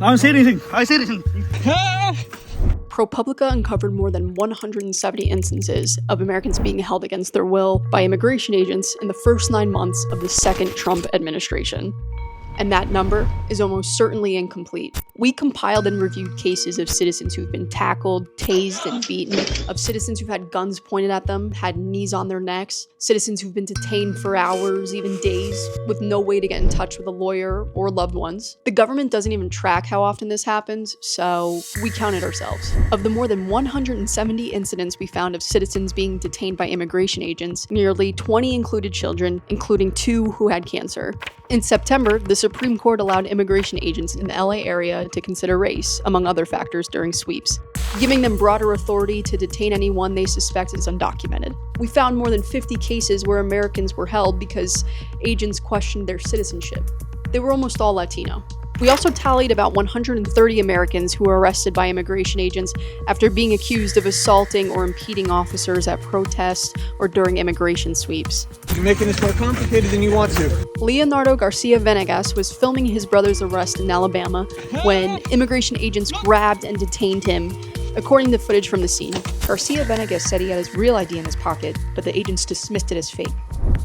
I don't see anything. I see anything. ProPublica uncovered more than 170 instances of Americans being held against their will by immigration agents in the first 9 months of the second Trump administration. And that number is almost certainly incomplete. We compiled and reviewed cases of citizens who've been tackled, tased, and beaten, of citizens who've had guns pointed at them, had knees on their necks, citizens who've been detained for hours, even days, with no way to get in touch with a lawyer or loved ones. The government doesn't even track how often this happens, so we counted ourselves. Of the more than 170 incidents we found of citizens being detained by immigration agents, nearly 20 included children, including 2 who had cancer. In September, the Supreme Court allowed immigration agents in the LA area to consider race, among other factors, during sweeps, giving them broader authority to detain anyone they suspect is undocumented. We found more than 50 cases where Americans were held because agents questioned their citizenship. They were almost all Latino. We also tallied about 130 Americans who were arrested by immigration agents after being accused of assaulting or impeding officers at protests or during immigration sweeps. You're making this more complicated than you want to. Leonardo Garcia Venegas was filming his brother's arrest in Alabama when immigration agents grabbed and detained him, according to footage from the scene. Garcia Venegas said he had his real ID in his pocket, but the agents dismissed it as fake.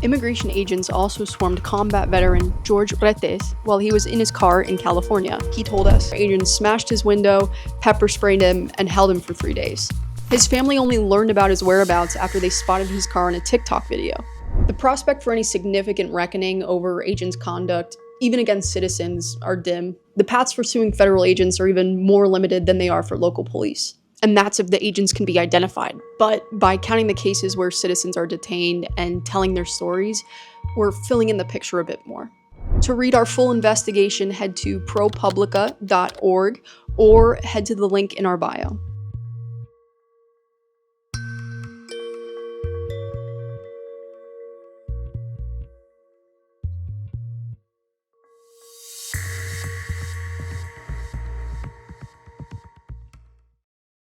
Immigration agents also swarmed combat veteran George Bretes while he was in his car in California. He told us agents smashed his window, pepper sprayed him, and held him for 3 days. His family only learned about his whereabouts after they spotted his car in a TikTok video. The prospect for any significant reckoning over agents' conduct, even against citizens, are dim. The paths for suing federal agents are even more limited than they are for local police. And that's if the agents can be identified. But by counting the cases where citizens are detained and telling their stories, we're filling in the picture a bit more. To read our full investigation, head to ProPublica.org or head to the link in our bio.